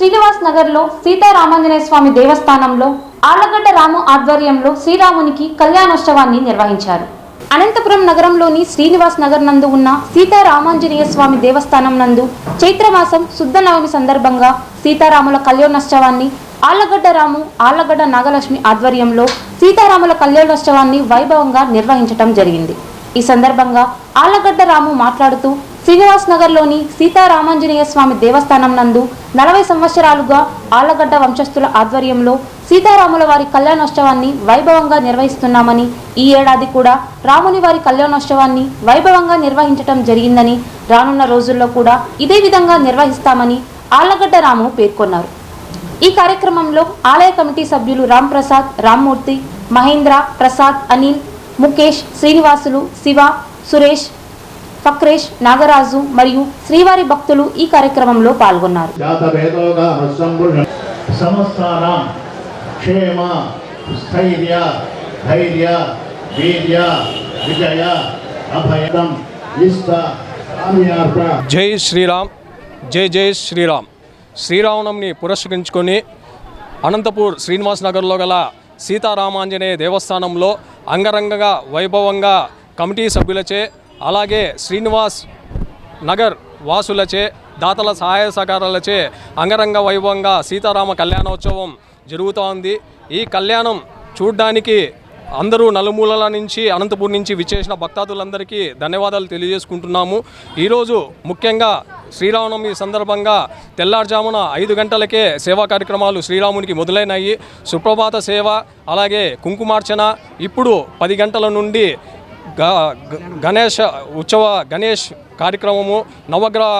శ్రీనివాస్ నగర్లో సీతారామాంజనేయ స్వామి దేవస్థానంలో ఆళ్లగడ్డ రాము ఆధ్వర్యంలో శ్రీరామునికి కళ్యాణోత్సవాన్ని నిర్వహించారు. అనంతపురం నగరంలోని శ్రీనివాస్ నగర్ నందు ఉన్న సీతారామాంజనేయ స్వామి దేవస్థానం నందు చైత్రమాసం శుద్ధ నవమి సందర్భంగా సీతారాముల కళ్యాణోత్సవాన్ని ఆళ్లగడ్డ రాము, ఆళ్లగడ్డ నాగలక్ష్మి ఆధ్వర్యంలో సీతారాముల కళ్యాణోత్సవాన్ని వైభవంగా నిర్వహించడం జరిగింది. ఈ సందర్భంగా ఆళ్లగడ్డ రాము మాట్లాడుతూ శ్రీనివాస్ నగర్లోని సీతారామాంజనేయ స్వామి దేవస్థానం నందు 40 సంవత్సరాలుగా ఆళ్లగడ్డ వంశస్థుల ఆధ్వర్యంలో సీతారాముల వారి కళ్యాణోత్సవాన్ని వైభవంగా నిర్వహిస్తున్నామని, ఈ ఏడాది కూడా రాముని వారి కళ్యాణోత్సవాన్ని వైభవంగా నిర్వహించడం జరిగిందని, రానున్న రోజుల్లో కూడా ఇదే విధంగా నిర్వహిస్తామని ఆళ్లగడ్డ రాము పేర్కొన్నారు. ఈ కార్యక్రమంలో ఆలయ కమిటీ సభ్యులు రామ్ ప్రసాద్, రామ్మూర్తి, మహేంద్ర, ప్రసాద్, అనిల్, ముఖేష్, శ్రీనివాసులు, శివ, సురేష్, ఫక్రేష్, నాగరాజు మరియు శ్రీవారి భక్తులు ఈ కార్యక్రమంలో పాల్గొన్నారు. జై శ్రీరామ్, జై జై శ్రీరామ్. శ్రీరామనవమిని పురస్కరించుకొని అనంతపూర్ శ్రీనివాస్ నగర్లో గల సీతారామాంజనేయ దేవస్థానంలో అంగరంగ వైభవంగా కమిటీ సభ్యులచే, అలాగే శ్రీనివాస్ నగర్ వాసులచే, దాతల సహాయ సహకారాలచే అంగరంగ వైభవంగా సీతారామ కళ్యాణోత్సవం జరుగుతోంది. ఈ కళ్యాణం చూడ్డానికి అందరూ నలుమూలల నుంచి, అనంతపూర్ నుంచి విచ్చేసిన భక్తాదులందరికీ ధన్యవాదాలు తెలియజేసుకుంటున్నాము. ఈరోజు ముఖ్యంగా శ్రీరామనవమి సందర్భంగా తెల్లారుజామున 5 గంటలకే సేవా కార్యక్రమాలు శ్రీరామునికి మొదలైనాయి. సుప్రభాత సేవ, అలాగే కుంకుమార్చన. ఇప్పుడు 10 గంటల నుండి గణేష్ కార్యక్రమము, నవగ్రహ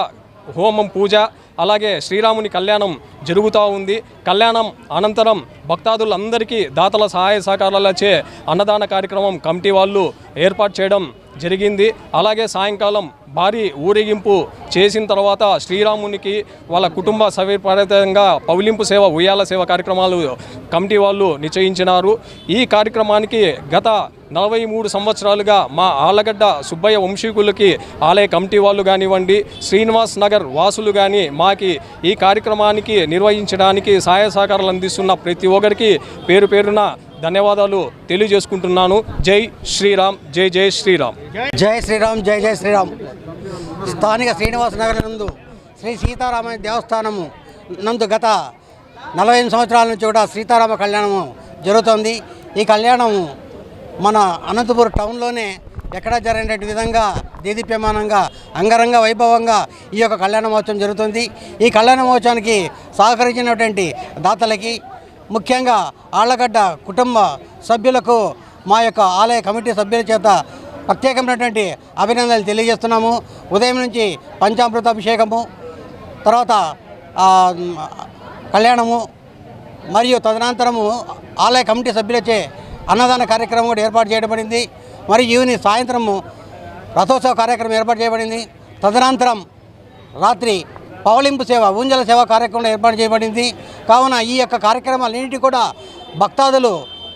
హోమం పూజ, అలాగే శ్రీరాముని కళ్యాణం జరుగుతూ ఉంది. కళ్యాణం అనంతరం భక్తాదులందరికీ దాతల సహాయ సహకారాలచే అన్నదాన కార్యక్రమం కమిటీ వాళ్ళు ఏర్పాటు చేయడం జరిగింది. అలాగే సాయంకాలం భారీ ఊరేగింపు చేసిన తర్వాత శ్రీరామునికి వాళ్ళ కుటుంబ సవిపరీతంగా పౌలింపు సేవ, ఉయ్యాల సేవ కార్యక్రమాలు కమిటీ వాళ్ళు నిశ్చయించినారు. ఈ కార్యక్రమానికి గత 43 సంవత్సరాలుగా మా ఆళ్లగడ్డ సుబ్బయ్య వంశీకులకి ఆలయ కమిటీ వాళ్ళు కానివ్వండి, శ్రీనివాస్ నగర్ వాసులు కానీ మాకి ఈ కార్యక్రమానికి నిర్వహించడానికి సహాయ సహకారాలు అందిస్తున్న ప్రతి ఒక్కరికి పేరు పేరున ధన్యవాదాలు తెలియజేసుకుంటున్నాను. జై శ్రీరామ్, జై జై శ్రీరామ్. జై శ్రీరామ్, జై జై శ్రీరామ్. స్థానిక శ్రీనివాస్ నగర్ నందు శ్రీ సీతారామ దేవస్థానము నందు గత 45 సంవత్సరాల నుంచి కూడా సీతారామ కళ్యాణము జరుగుతుంది. ఈ కళ్యాణము మన అనంతపురం టౌన్లోనే ఎక్కడా జరిగినటువంటి విధంగా దేదీప్యమానంగా అంగరంగ వైభవంగా ఈ యొక్క కళ్యాణ మహోత్సవం జరుగుతుంది. ఈ కళ్యాణ మహోత్సవానికి సహకరించినటువంటి దాతలకి, ముఖ్యంగా ఆళ్లగడ్డ కుటుంబ సభ్యులకు మా యొక్క ఆలయ కమిటీ సభ్యుల చేత ప్రత్యేకమైనటువంటి అభినందనలు తెలియజేస్తున్నాము. ఉదయం నుంచి పంచామృత అభిషేకము, తర్వాత కళ్యాణము మరియు తదనంతరము ఆలయ కమిటీ సభ్యులచే అన్నదాన కార్యక్రమం కూడా ఏర్పాటు చేయబడింది. మరియు ఈవినింగ్ సాయంత్రము రథోత్సవ కార్యక్రమం ఏర్పాటు చేయబడింది. తదనంతరం రాత్రి పౌలింపు సేవ, ఊంజల సేవ కార్యక్రమం ఏర్పాటు చేయబడింది. కావున ఈ యొక్క కార్యక్రమాలన్నింటి కూడా భక్తాదులు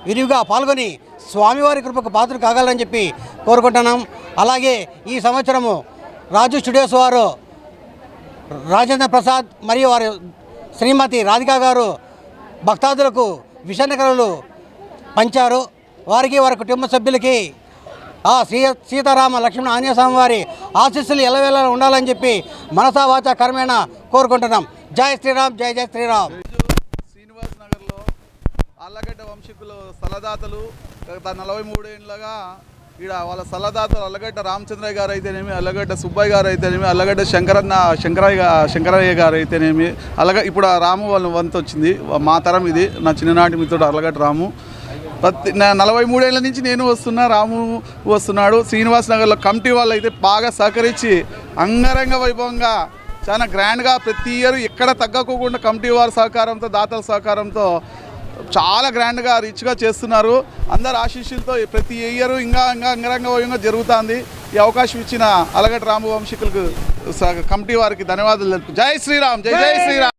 విరివిగా పాల్గొని స్వామివారి కృపకు పాత్రలు కాగలని చెప్పి కోరుకుంటున్నాం. అలాగే ఈ సంవత్సరము రాజు స్టూడియోస్ వారు రాజేంద్ర ప్రసాద్ మరియు వారి శ్రీమతి రాధికా గారు భక్తాదులకు విషన్నకరలు పంచారు. వారికి, వారి కుటుంబ సభ్యులకి ఆ సీతారామ లక్ష్మణ ఆంజనేయ స్వామి వారి ఆశీస్సులు ఎల్లవేళ ఉండాలని చెప్పి మనసా వాచా కర్మేణ కోరుకుంటున్నాం. జై శ్రీరామ్, జై జై శ్రీరామ్. శ్రీనివాస్ నగర్లో ఆళ్లగడ్డ వంశీకులు స్థలదాతలు గత 43 ఏళ్ళగా ఇక్కడ వాళ్ళ స్థలదాతలు అల్లగడ్డ రామచంద్రయ్య గారు అయితేనేమి, అల్లగడ్డ సుబ్బయ్య గారు అయితేనేమి, అల్లగడ్డ శంకరయ్య గారు అయితేనేమి, ఇప్పుడు ఆ రాము వాళ్ళ వంతు వచ్చింది. మా తరం ఇది. నా చిన్ననాటి మిత్రుడు అల్లగడ్డ రాము. 43 ఏళ్ళ నుంచి నేను వస్తున్నా, రాము వస్తున్నాడు. శ్రీనివాస్ నగర్లో కమిటీ వాళ్ళు అయితే బాగా సహకరించి అంగరంగ వైభవంగా చాలా గ్రాండ్గా ప్రతి ఇయర్ ఎక్కడ తగ్గకోకుండా కమిటీ వారి సహకారంతో, దాతల సహకారంతో చాలా గ్రాండ్గా రిచ్గా చేస్తున్నారు. అందరు ఆశీస్సులతో ప్రతి ఇయర్ ఇంకా అంగరంగ వైభవంగా జరుగుతుంది. ఈ అవకాశం ఇచ్చిన అల్లగడ్డ రాము వంశీకులకు కమిటీ వారికి ధన్యవాదాలు తెలుపు. జై శ్రీరామ్, జై జై శ్రీరామ్.